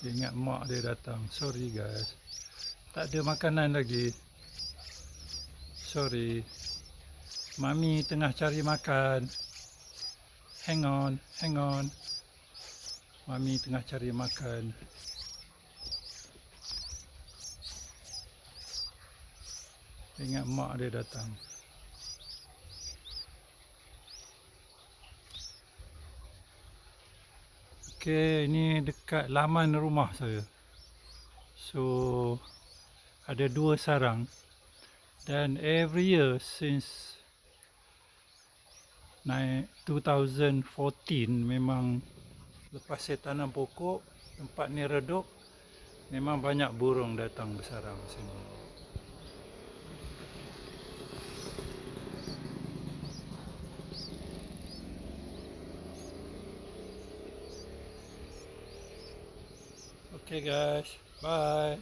Dia ingat mak dia datang. Sorry guys, tak ada makanan lagi. Sorry, Mami tengah cari makan. Hang on, hang on. Mami tengah cari makan. Dia ingat mak dia datang. Okay, ini dekat laman rumah saya. So, ada 2 sarang. Dan every year since 2014 memang lepas saya tanam pokok, tempat ni redup, memang banyak burung datang bersarang sini. Okay guys, bye.